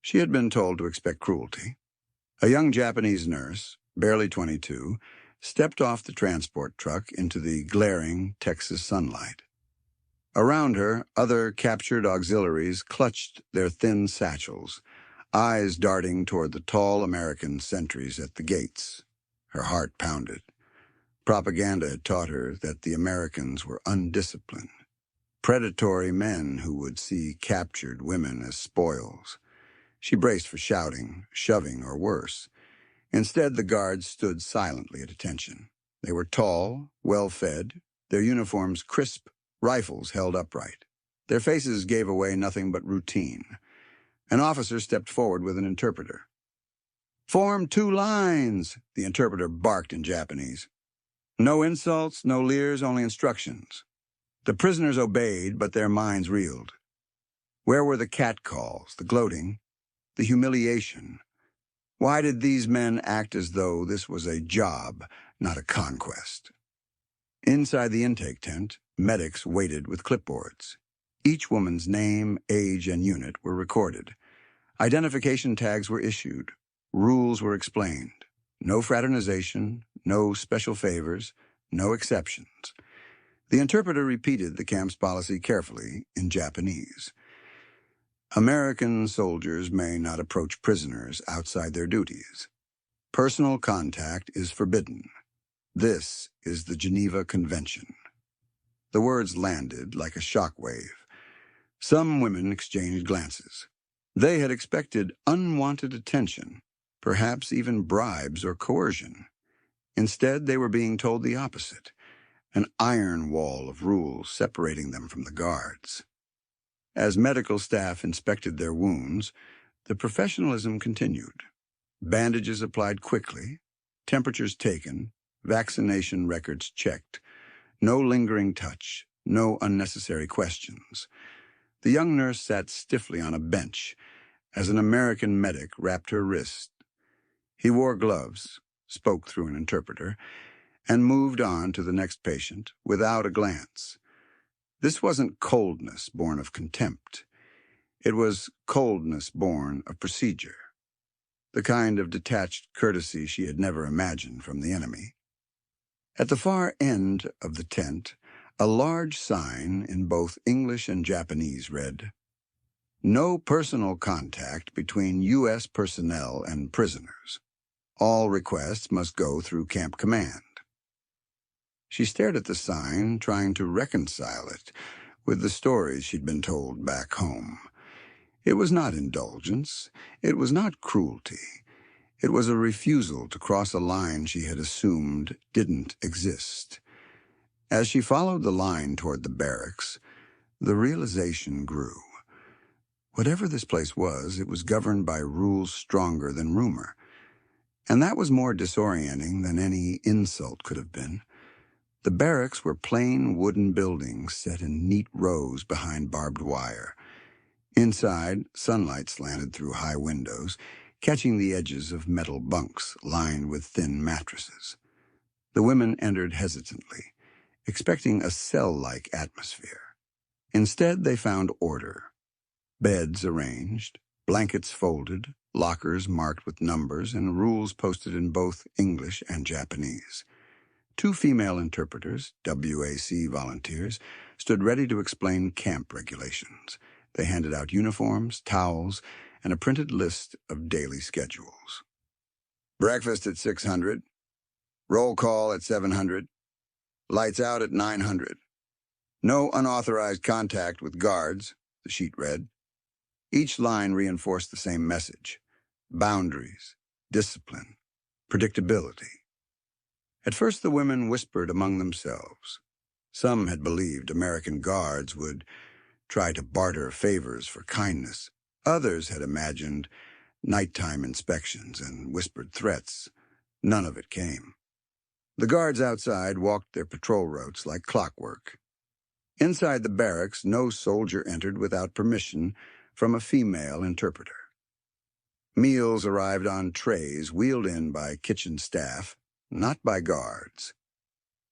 She had been told to expect cruelty. A young Japanese nurse, barely 22, stepped off the transport truck into the glaring Texas sunlight. Around her, other captured auxiliaries clutched their thin satchels, eyes darting toward the tall American sentries at the gates. Her heart pounded. Propaganda had taught her that the Americans were undisciplined, predatory men who would see captured women as spoils. She braced for shouting, shoving, or worse. Instead, the guards stood silently at attention. They were tall, well-fed, their uniforms crisp, rifles held upright. Their faces gave away nothing but routine. An officer stepped forward with an interpreter. "Form 2 lines," the interpreter barked in Japanese. No insults, no leers, only instructions. The prisoners obeyed, but their minds reeled. Where were the catcalls, the gloating, the humiliation? Why did these men act as though this was a job, not a conquest? Inside the intake tent, medics waited with clipboards. Each woman's name, age, and unit were recorded. Identification tags were issued. Rules were explained. No fraternization, no special favors, no exceptions. The interpreter repeated the camp's policy carefully in Japanese. American soldiers may not approach prisoners outside their duties. Personal contact is forbidden. This is the Geneva Convention. The words landed like a shockwave. Some women exchanged glances. They had expected unwanted attention, perhaps even bribes or coercion. Instead, they were being told the opposite, an iron wall of rules separating them from the guards. As medical staff inspected their wounds, the professionalism continued. Bandages applied quickly, temperatures taken, vaccination records checked. No lingering touch, no unnecessary questions. The young nurse sat stiffly on a bench as an American medic wrapped her wrist. He wore gloves, spoke through an interpreter, and moved on to the next patient without a glance. This wasn't coldness born of contempt. It was coldness born of procedure, the kind of detached courtesy she had never imagined from the enemy. At the far end of the tent, a large sign in both English and Japanese read, "No personal contact between U.S. personnel and prisoners. All requests must go through Camp Command." She stared at the sign, trying to reconcile it with the stories she'd been told back home. It was not indulgence. It was not cruelty. It was a refusal to cross a line she had assumed didn't exist. As she followed the line toward the barracks, the realization grew. Whatever this place was, it was governed by rules stronger than rumor. And that was more disorienting than any insult could have been. The barracks were plain wooden buildings set in neat rows behind barbed wire. Inside, sunlight slanted through high windows, catching the edges of metal bunks lined with thin mattresses. The women entered hesitantly, expecting a cell-like atmosphere. Instead, they found order. Beds arranged, blankets folded, lockers marked with numbers, and rules posted in both English and Japanese. 2 female interpreters, WWII volunteers, stood ready to explain camp regulations. They handed out uniforms, towels, and a printed list of daily schedules. Breakfast at 600. Roll call at 700. Lights out at 900. No unauthorized contact with guards, the sheet read. Each line reinforced the same message: boundaries, discipline, predictability. At first, the women whispered among themselves. Some had believed American guards would try to barter favors for kindness. Others had imagined nighttime inspections and whispered threats. None of it came. The guards outside walked their patrol routes like clockwork. Inside the barracks, no soldier entered without permission from a female interpreter. Meals arrived on trays wheeled in by kitchen staff, not by guards.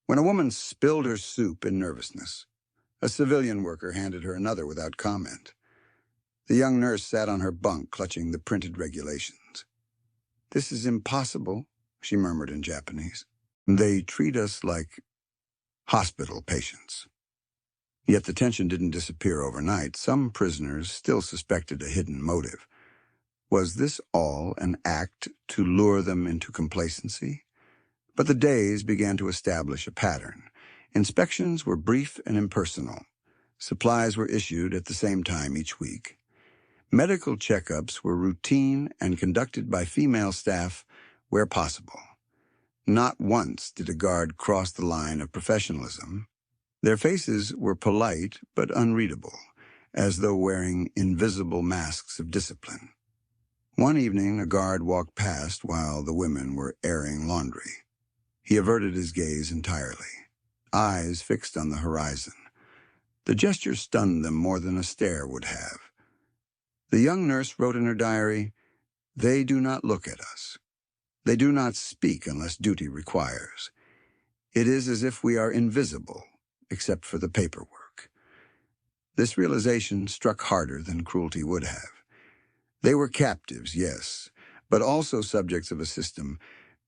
When a woman spilled her soup in nervousness, a civilian worker handed her another without comment. The young nurse sat on her bunk, clutching the printed regulations. "This is impossible," she murmured in Japanese. "They treat us like hospital patients." Yet the tension didn't disappear overnight. Some prisoners still suspected a hidden motive. Was this all an act to lure them into complacency? But the days began to establish a pattern. Inspections were brief and impersonal. Supplies were issued at the same time each week. Medical checkups were routine and conducted by female staff where possible. Not once did a guard cross the line of professionalism. Their faces were polite but unreadable, as though wearing invisible masks of discipline. One evening, a guard walked past while the women were airing laundry. He averted his gaze entirely, eyes fixed on the horizon. The gesture stunned them more than a stare would have. The young nurse wrote in her diary, "They do not look at us. They do not speak unless duty requires. It is as if we are invisible, except for the paperwork." This realization struck harder than cruelty would have. They were captives, yes, but also subjects of a system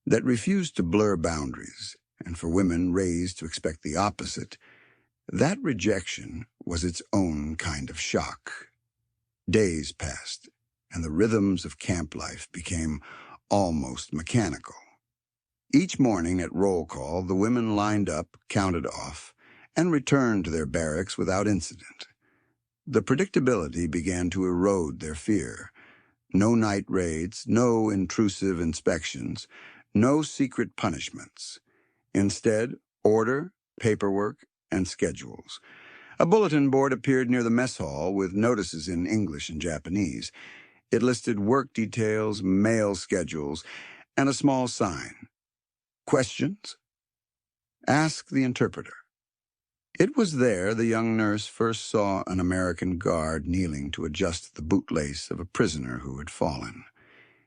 that refused to blur boundaries, and for women raised to expect the opposite, that rejection was its own kind of shock. Days passed, and the rhythms of camp life became almost mechanical. Each morning at roll call, the women lined up, counted off, and returned to their barracks without incident. The predictability began to erode their fear. No night raids, no intrusive inspections, no secret punishments. Instead, order, paperwork, and schedules. A bulletin board appeared near the mess hall with notices in English and Japanese. It listed work details, mail schedules, and a small sign. "Questions? Ask the interpreter." It was there the young nurse first saw an American guard kneeling to adjust the bootlace of a prisoner who had fallen.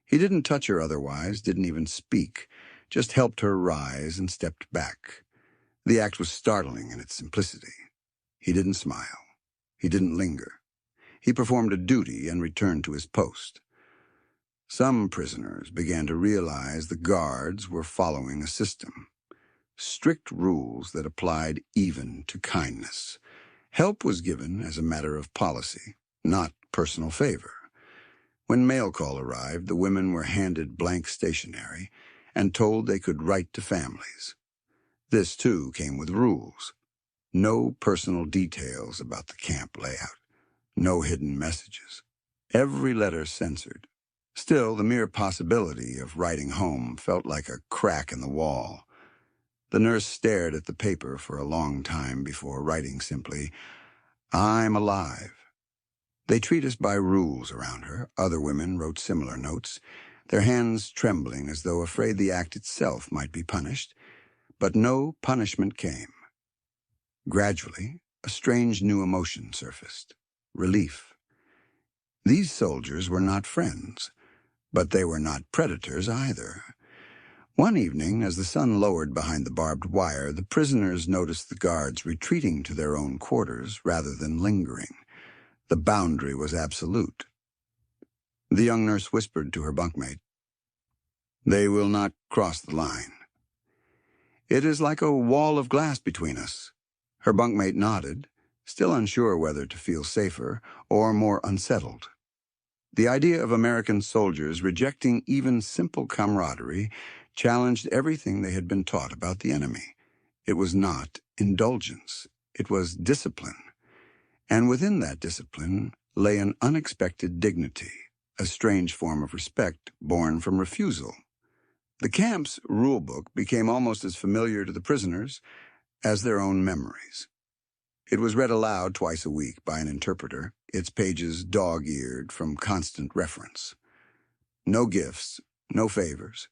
He didn't touch her otherwise, didn't even speak, just helped her rise and stepped back. The act was startling in its simplicity. He didn't smile. He didn't linger. He performed a duty and returned to his post. Some prisoners began to realize the guards were following a system. Strict rules that applied even to kindness. Help was given as a matter of policy, not personal favor. When mail call arrived, the women were handed blank stationery and told they could write to families. This, too, came with rules. No personal details about the camp layout. No hidden messages. Every letter censored. Still, the mere possibility of writing home felt like a crack in the wall. The nurse stared at the paper for a long time before writing simply, "I'm alive." They treat us by rules around her. Other women wrote similar notes, their hands trembling as though afraid the act itself might be punished. But no punishment came. Gradually, a strange new emotion surfaced. Relief. These soldiers were not friends, but they were not predators either. One evening, as the sun lowered behind the barbed wire, the prisoners noticed the guards retreating to their own quarters rather than lingering. The boundary was absolute. The young nurse whispered to her bunkmate, "They will not cross the line." "It is like a wall of glass between us." Her bunkmate nodded, still unsure whether to feel safer or more unsettled. The idea of American soldiers rejecting even simple camaraderie challenged everything they had been taught about the enemy. It was not indulgence. It was discipline. And within that discipline lay an unexpected dignity, a strange form of respect born from refusal. The camp's rulebook became almost as familiar to the prisoners as their own memories. It was read aloud twice a week by an interpreter, its pages dog-eared from constant reference. No gifts, no favors,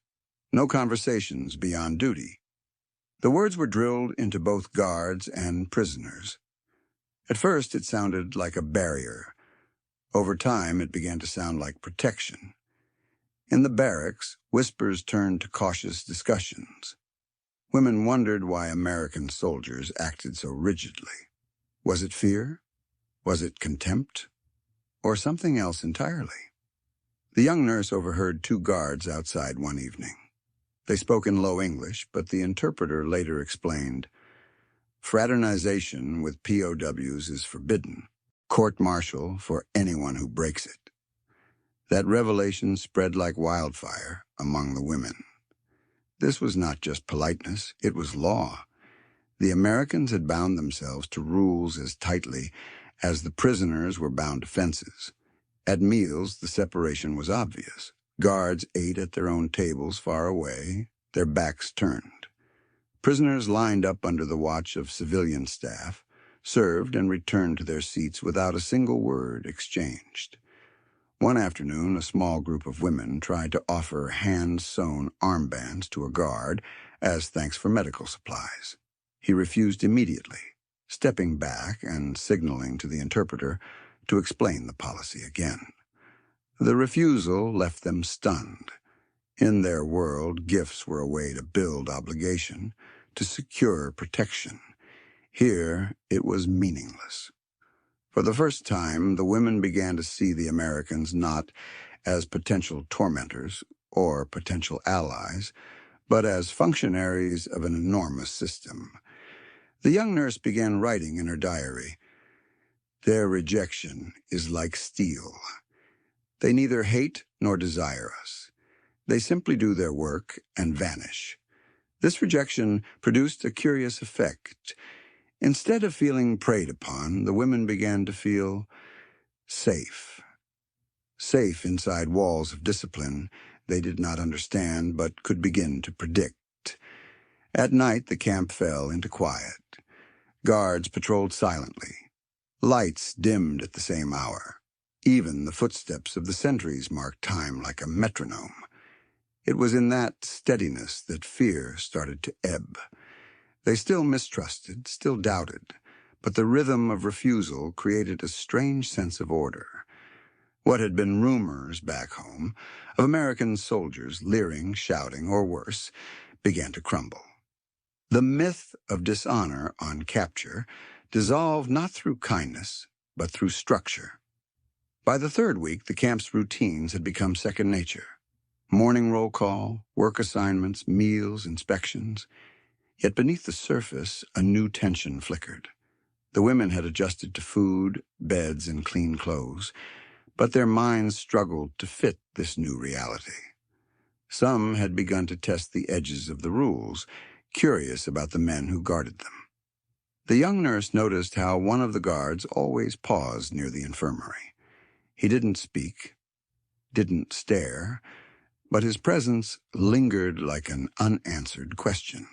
no conversations beyond duty. The words were drilled into both guards and prisoners. At first, it sounded like a barrier. Over time, it began to sound like protection. In the barracks, whispers turned to cautious discussions. Women wondered why American soldiers acted so rigidly. Was it fear? Was it contempt? or something else entirely? The young nurse overheard two guards outside one evening. They spoke in low English, but the interpreter later explained, "Fraternization with POWs is forbidden. Court-martial for anyone who breaks it." That revelation spread like wildfire among the women. This was not just politeness, it was law. The Americans had bound themselves to rules as tightly as the prisoners were bound to fences. At meals, the separation was obvious. Guards ate at their own tables far away, their backs turned. Prisoners lined up under the watch of civilian staff, served and returned to their seats without a single word exchanged. One afternoon, a small group of women tried to offer hand-sewn armbands to a guard as thanks for medical supplies. He refused immediately, stepping back and signaling to the interpreter to explain the policy again. The refusal left them stunned. In their world, gifts were a way to build obligation, to secure protection. Here, it was meaningless. For the first time, the women began to see the Americans not as potential tormentors or potential allies, but as functionaries of an enormous system. The young nurse began writing in her diary, "Their rejection is like steel. They neither hate nor desire us. They simply do their work and vanish." This rejection produced a curious effect. Instead of feeling preyed upon, the women began to feel safe. Safe inside walls of discipline they did not understand but could begin to predict. At night, the camp fell into quiet. Guards patrolled silently. Lights dimmed at the same hour. Even the footsteps of the sentries marked time like a metronome. It was in that steadiness that fear started to ebb. They still mistrusted, still doubted, but the rhythm of refusal created a strange sense of order. What had been rumors back home of American soldiers leering, shouting, or worse, began to crumble. The myth of dishonor on capture dissolved not through kindness, but through structure. By the third week, the camp's routines had become second nature. Morning roll call, work assignments, meals, inspections. Yet beneath the surface, a new tension flickered. The women had adjusted to food, beds, and clean clothes, but their minds struggled to fit this new reality. Some had begun to test the edges of the rules, curious about the men who guarded them. The young nurse noticed how one of the guards always paused near the infirmary. He didn't speak, didn't stare, but his presence lingered like an unanswered question.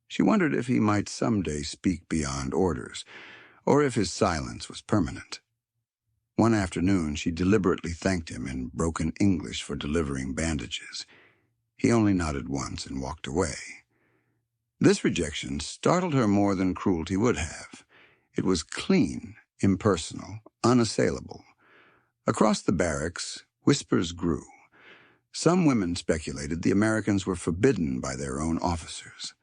She wondered if he might someday speak beyond orders, or if his silence was permanent. One afternoon, she deliberately thanked him in broken English for delivering bandages. He only nodded once and walked away. This rejection startled her more than cruelty would have. It was clean, impersonal, unassailable. Across the barracks, whispers grew. Some women speculated the Americans were forbidden by their own officers.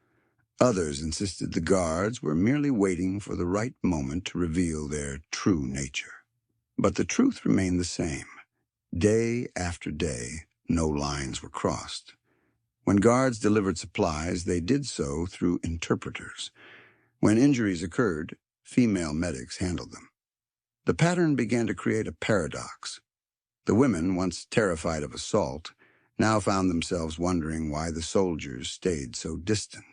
Others insisted the guards were merely waiting for the right moment to reveal their true nature. But the truth remained the same. Day after day, no lines were crossed. When guards delivered supplies, they did so through interpreters. When injuries occurred, female medics handled them. The pattern began to create a paradox. The women, once terrified of assault, now found themselves wondering why the soldiers stayed so distant.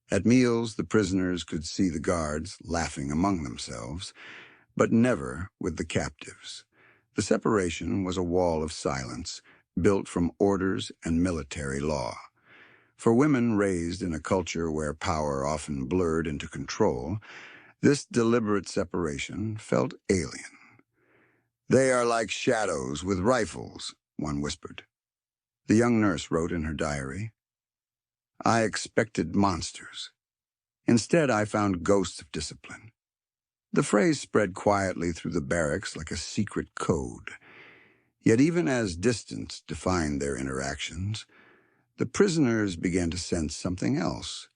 At meals, the prisoners could see the guards laughing among themselves, but never with the captives. The separation was a wall of silence, built from orders and military law. For women raised in a culture where power often blurred into control, this deliberate separation felt alien. "They are like shadows with rifles," one whispered. The young nurse wrote in her diary, "I expected monsters. Instead, I found ghosts of discipline." The phrase spread quietly through the barracks like a secret code. Yet even as distance defined their interactions, the prisoners began to sense something else,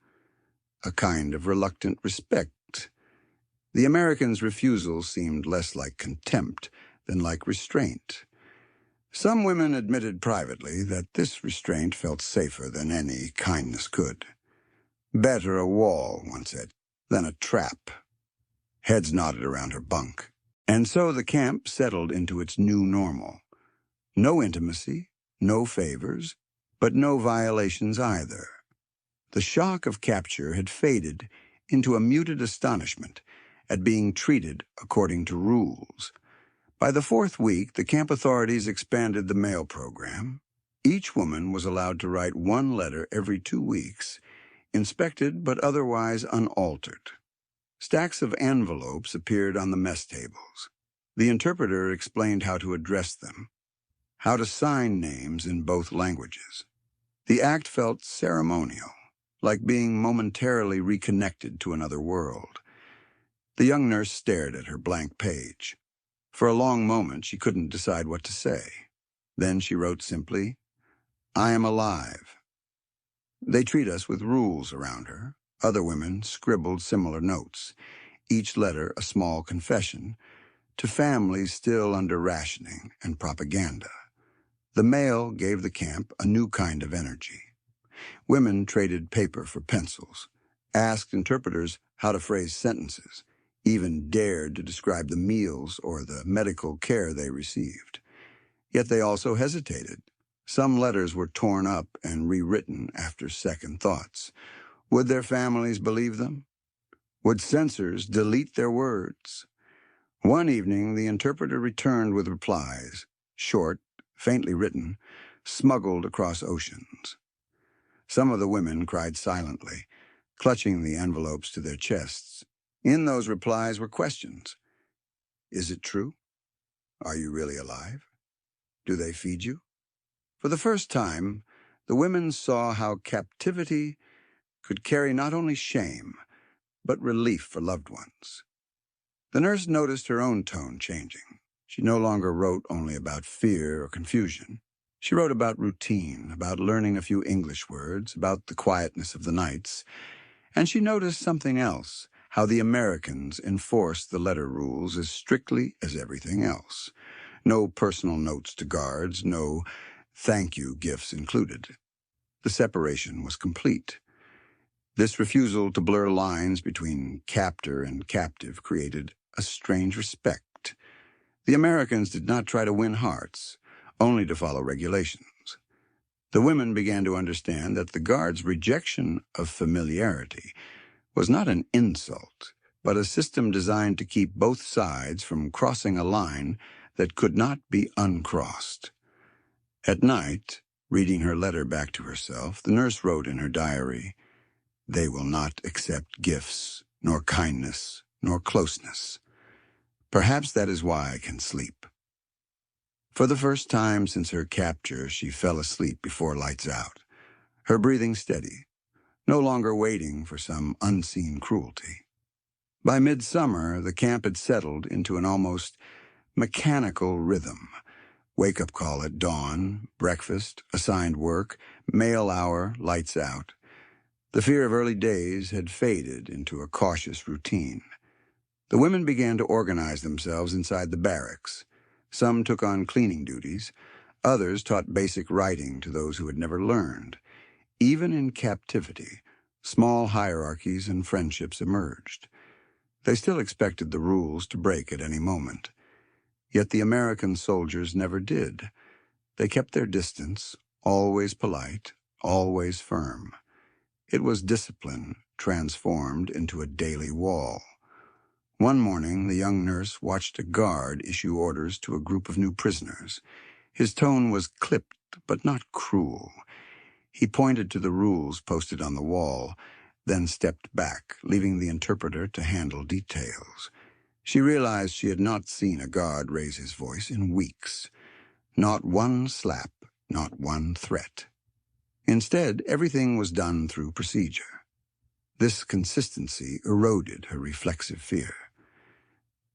a kind of reluctant respect. The Americans' refusal seemed less like contempt than like restraint. Some women admitted privately that this restraint felt safer than any kindness could. Better a wall, one said, than a trap. Heads nodded around her bunk. And so the camp settled into its new normal. No intimacy, no favors, but no violations either. The shock of capture had faded into a muted astonishment at being treated according to rules. By the fourth week, the camp authorities expanded the mail program. Each woman was allowed to write one letter every 2 weeks, inspected but otherwise unaltered. Stacks of envelopes appeared on the mess tables. The interpreter explained how to address them, how to sign names in both languages. The act felt ceremonial, like being momentarily reconnected to another world. The young nurse stared at her blank page. For a long moment, she couldn't decide what to say. Then she wrote simply, "I am alive." They treat us with rules around her. Other women scribbled similar notes, each letter a small confession, to families still under rationing and propaganda. The mail gave the camp a new kind of energy. Women traded paper for pencils, asked interpreters how to phrase sentences, even dared to describe the meals or the medical care they received. Yet they also hesitated. Some letters were torn up and rewritten after second thoughts. Would their families believe them? Would censors delete their words? One evening, the interpreter returned with replies, short, faintly written, smuggled across oceans. Some of the women cried silently, clutching the envelopes to their chests. In those replies were questions. Is it true? Are you really alive? Do they feed you? For the first time, the women saw how captivity could carry not only shame, but relief for loved ones. The nurse noticed her own tone changing. She no longer wrote only about fear or confusion. She wrote about routine, about learning a few English words, about the quietness of the nights. And she noticed something else, how the Americans enforced the letter rules as strictly as everything else. No personal notes to guards, no thank you gifts included. The separation was complete. This refusal to blur lines between captor and captive created a strange respect. The Americans did not try to win hearts, only to follow regulations. The women began to understand that the guards' rejection of familiarity was not an insult, but a system designed to keep both sides from crossing a line that could not be uncrossed. At night, reading her letter back to herself, the nurse wrote in her diary, "They will not accept gifts, nor kindness, nor closeness. Perhaps that is why I can sleep." For the first time since her capture, she fell asleep before lights out, her breathing steady, no longer waiting for some unseen cruelty. By midsummer, the camp had settled into an almost mechanical rhythm. Wake-up call at dawn, breakfast, assigned work, mail hour, lights out. The fear of early days had faded into a cautious routine. The women began to organize themselves inside the barracks. Some took on cleaning duties. Others taught basic writing to those who had never learned. Even in captivity, small hierarchies and friendships emerged. They still expected the rules to break at any moment. Yet the American soldiers never did. They kept their distance, always polite, always firm. It was discipline transformed into a daily wall. One morning, the young nurse watched a guard issue orders to a group of new prisoners. His tone was clipped, but not cruel. He pointed to the rules posted on the wall, then stepped back, leaving the interpreter to handle details. She realized she had not seen a guard raise his voice in weeks. Not one slap, not one threat. Instead, everything was done through procedure. This consistency eroded her reflexive fear.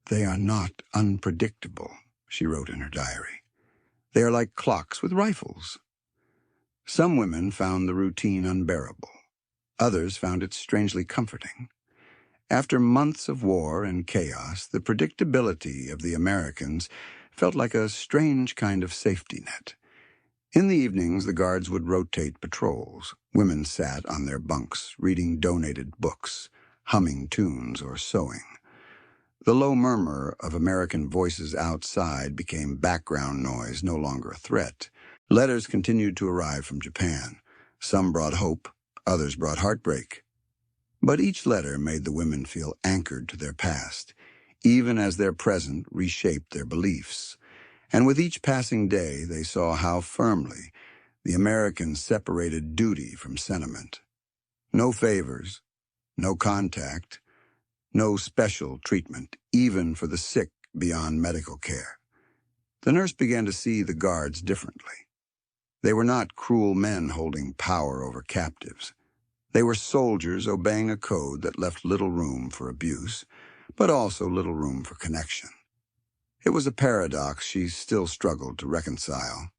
"They are not unpredictable," she wrote in her diary. "They are like clocks with rifles." Some women found the routine unbearable. Others found it strangely comforting. After months of war and chaos, the predictability of the Americans felt like a strange kind of safety net. In the evenings, the guards would rotate patrols. Women sat on their bunks, reading donated books, humming tunes, or sewing. The low murmur of American voices outside became background noise, no longer a threat. Letters continued to arrive from Japan. Some brought hope, others brought heartbreak. But each letter made the women feel anchored to their past, even as their present reshaped their beliefs. And with each passing day, they saw how firmly the Americans separated duty from sentiment. No favors, no contact, no special treatment, even for the sick beyond medical care. The nurse began to see the guards differently. They were not cruel men holding power over captives. They were soldiers obeying a code that left little room for abuse, but also little room for connection. It was a paradox she still struggled to reconcile.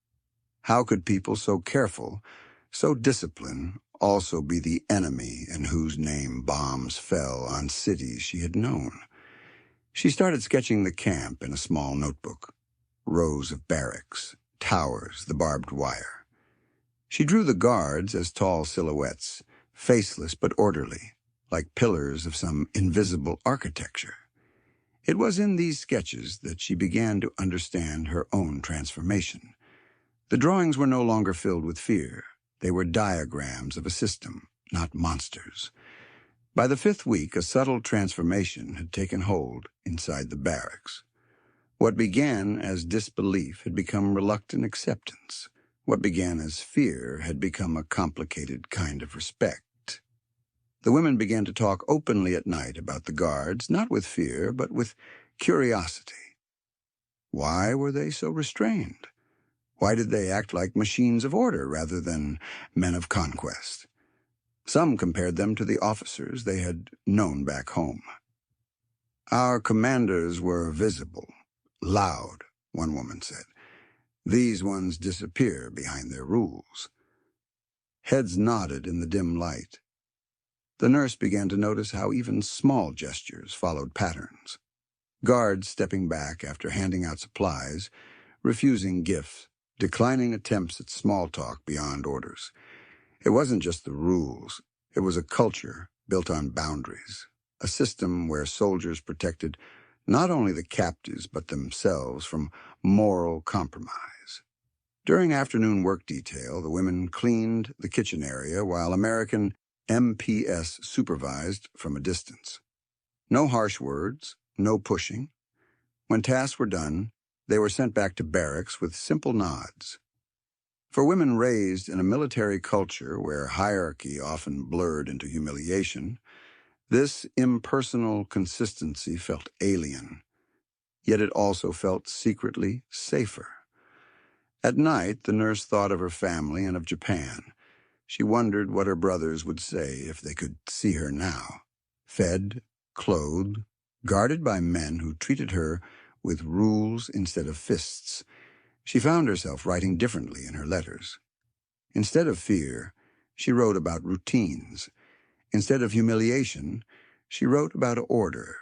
How could people so careful, so disciplined, also be the enemy in whose name bombs fell on cities she had known? She started sketching the camp in a small notebook. Rows of barracks, towers, the barbed wire. She drew the guards as tall silhouettes, faceless but orderly, like pillars of some invisible architecture. It was in these sketches that she began to understand her own transformation. The drawings were no longer filled with fear. They were diagrams of a system, not monsters. By the 5th week, a subtle transformation had taken hold inside the barracks. What began as disbelief had become reluctant acceptance. What began as fear had become a complicated kind of respect. The women began to talk openly at night about the guards, not with fear, but with curiosity. Why were they so restrained? Why did they act like machines of order rather than men of conquest? Some compared them to the officers they had known back home. Our commanders were visible, loud, one woman said. These ones disappear behind their rules. Heads nodded in the dim light. The nurse began to notice how even small gestures followed patterns. Guards stepping back after handing out supplies, refusing gifts, declining attempts at small talk beyond orders. It wasn't just the rules. It was a culture built on boundaries, a system where soldiers protected not only the captives but themselves from moral compromise. During afternoon work detail, the women cleaned the kitchen area while American MPS supervised from a distance. No harsh words, no pushing. When tasks were done, they were sent back to barracks with simple nods. For women raised in a military culture where hierarchy often blurred into humiliation, this impersonal consistency felt alien, yet it also felt secretly safer. At night, the nurse thought of her family and of Japan. She wondered what her brothers would say if they could see her now, fed, clothed, guarded by men who treated her with rules instead of fists. She found herself writing differently in her letters. Instead of fear, she wrote about routines. Instead of humiliation, she wrote about order.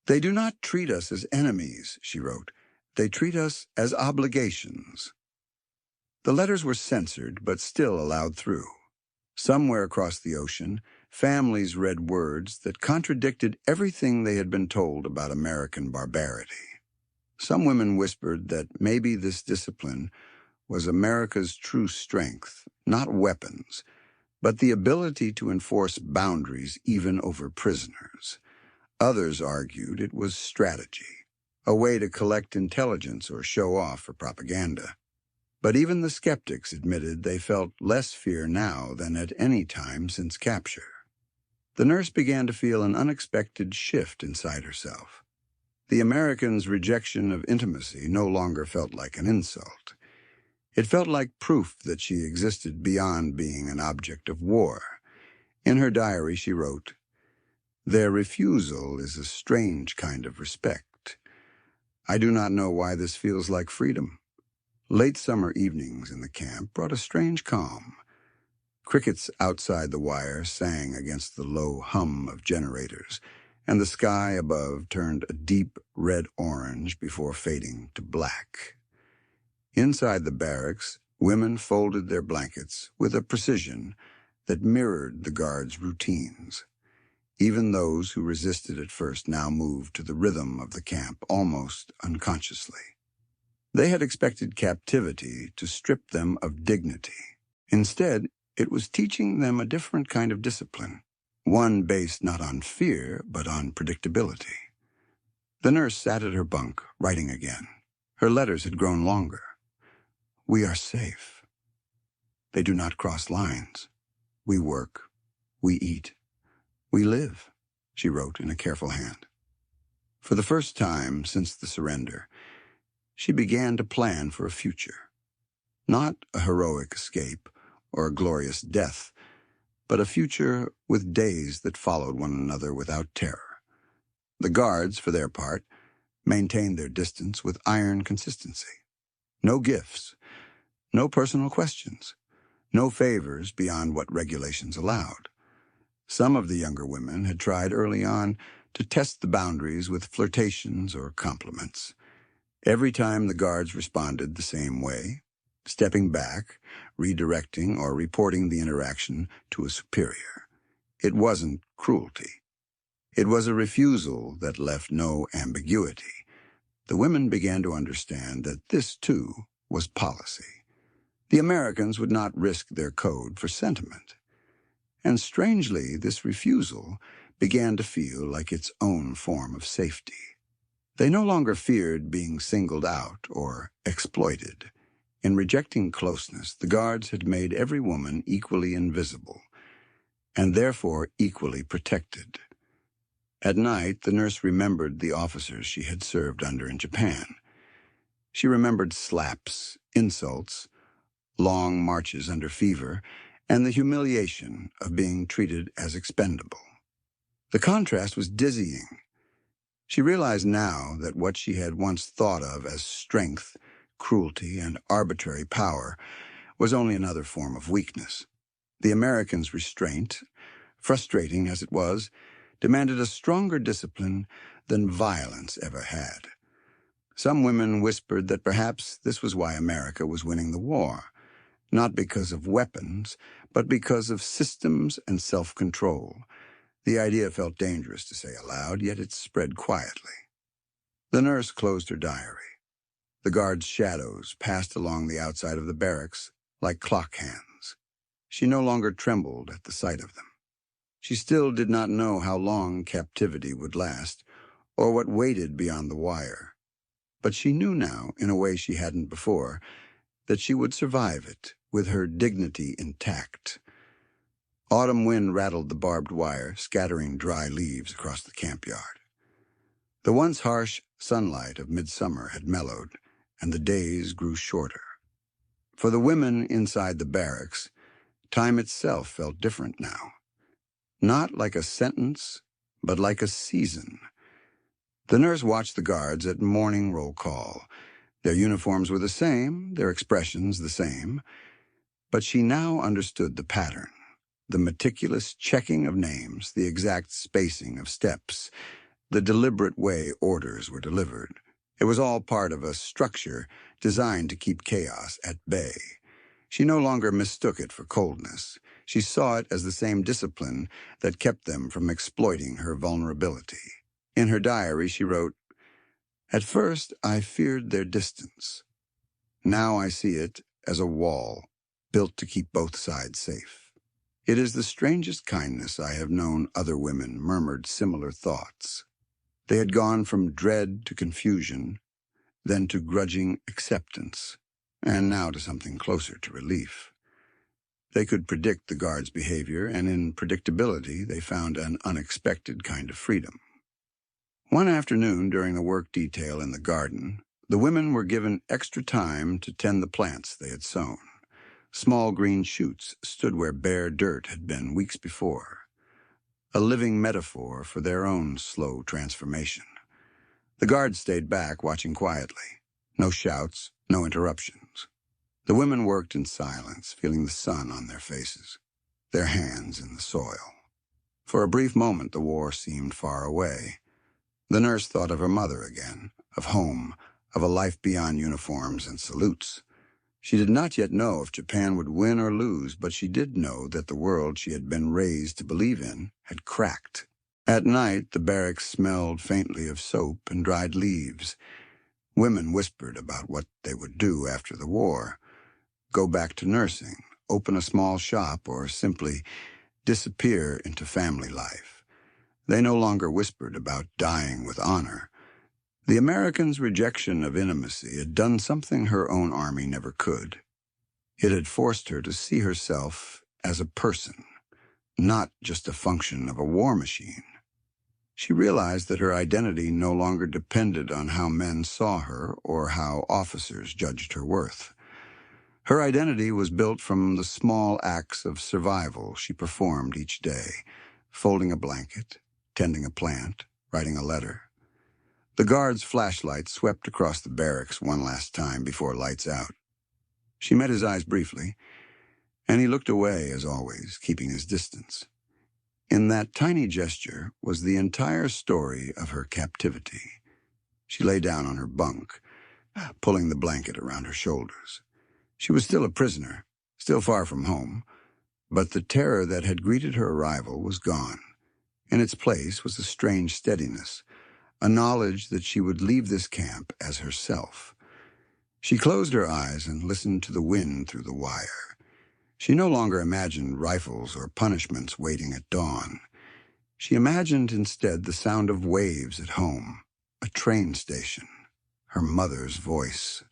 They do not treat us as enemies, she wrote. They treat us as obligations. The letters were censored, but still allowed through. Somewhere across the ocean, families read words that contradicted everything they had been told about American barbarity. Some women whispered that maybe this discipline was America's true strength, not weapons, but the ability to enforce boundaries even over prisoners. Others argued it was strategy, a way to collect intelligence or show off for propaganda. But even the skeptics admitted they felt less fear now than at any time since capture. The nurse began to feel an unexpected shift inside herself. The Americans' rejection of intimacy no longer felt like an insult. It felt like proof that she existed beyond being an object of war. In her diary, she wrote, "Their refusal is a strange kind of respect. I do not know why this feels like freedom." Late summer evenings in the camp brought a strange calm. Crickets outside the wire sang against the low hum of generators, and the sky above turned a deep red-orange before fading to black. Inside the barracks, women folded their blankets with a precision that mirrored the guards' routines. Even those who resisted at first now moved to the rhythm of the camp almost unconsciously. They had expected captivity to strip them of dignity. Instead, it was teaching them a different kind of discipline, one based not on fear, but on predictability. The nurse sat at her bunk, writing again. Her letters had grown longer. We are safe. They do not cross lines. We work. We eat. We live, she wrote in a careful hand. For the first time since the surrender, she began to plan for a future. Not a heroic escape or a glorious death, but a future with days that followed one another without terror. The guards, for their part, maintained their distance with iron consistency. No gifts, no personal questions, no favors beyond what regulations allowed. Some of the younger women had tried early on to test the boundaries with flirtations or compliments. Every time the guards responded the same way, stepping back, redirecting, or reporting the interaction to a superior. It wasn't cruelty. It was a refusal that left no ambiguity. The women began to understand that this, too, was policy. The Americans would not risk their code for sentiment. And strangely, this refusal began to feel like its own form of safety. They no longer feared being singled out or exploited. In rejecting closeness, the guards had made every woman equally invisible, and therefore equally protected. At night, the nurse remembered the officers she had served under in Japan. She remembered slaps, insults, long marches under fever, and the humiliation of being treated as expendable. The contrast was dizzying. She realized now that what she had once thought of as strength, cruelty, and arbitrary power was only another form of weakness. The Americans' restraint, frustrating as it was, demanded a stronger discipline than violence ever had. Some women whispered that perhaps this was why America was winning the war, not because of weapons, but because of systems and self-control. The idea felt dangerous to say aloud, yet it spread quietly. The nurse closed her diary. The guards' shadows passed along the outside of the barracks like clock hands. She no longer trembled at the sight of them. She still did not know how long captivity would last, or what waited beyond the wire. But she knew now, in a way she hadn't before, that she would survive it, with her dignity intact. Autumn wind rattled the barbed wire, scattering dry leaves across the camp yard. The once harsh sunlight of midsummer had mellowed, and the days grew shorter. For the women inside the barracks, time itself felt different now. Not like a sentence, but like a season. The nurse watched the guards at morning roll call. Their uniforms were the same, their expressions the same, but she now understood the pattern, the meticulous checking of names, the exact spacing of steps, the deliberate way orders were delivered. It was all part of a structure designed to keep chaos at bay. She no longer mistook it for coldness. She saw it as the same discipline that kept them from exploiting her vulnerability. In her diary, she wrote, "At first, I feared their distance. Now I see it as a wall built to keep both sides safe. It is the strangest kindness I have known." Other women murmured similar thoughts. They had gone from dread to confusion, then to grudging acceptance, and now to something closer to relief. They could predict the guards' behavior, and in predictability they found an unexpected kind of freedom. One afternoon during the work detail in the garden, the women were given extra time to tend the plants they had sown. Small green shoots stood where bare dirt had been weeks before, a living metaphor for their own slow transformation. The guards stayed back, watching quietly. No shouts, no interruptions. The women worked in silence, feeling the sun on their faces, their hands in the soil. For a brief moment, the war seemed far away. The nurse thought of her mother again, of home, of a life beyond uniforms and salutes. She did not yet know if Japan would win or lose, but she did know that the world she had been raised to believe in had cracked. At night, the barracks smelled faintly of soap and dried leaves. Women whispered about what they would do after the war. Go back to nursing, open a small shop, or simply disappear into family life. They no longer whispered about dying with honor. The Americans' rejection of intimacy had done something her own army never could. It had forced her to see herself as a person, not just a function of a war machine. She realized that her identity no longer depended on how men saw her or how officers judged her worth. Her identity was built from the small acts of survival she performed each day, folding a blanket, tending a plant, writing a letter. The guard's flashlight swept across the barracks one last time before lights out. She met his eyes briefly, and he looked away as always, keeping his distance. In that tiny gesture was the entire story of her captivity. She lay down on her bunk, pulling the blanket around her shoulders. She was still a prisoner, still far from home, but the terror that had greeted her arrival was gone. In its place was a strange steadiness, a knowledge that she would leave this camp as herself. She closed her eyes and listened to the wind through the wire. She no longer imagined rifles or punishments waiting at dawn. She imagined instead the sound of waves at home, a train station, her mother's voice.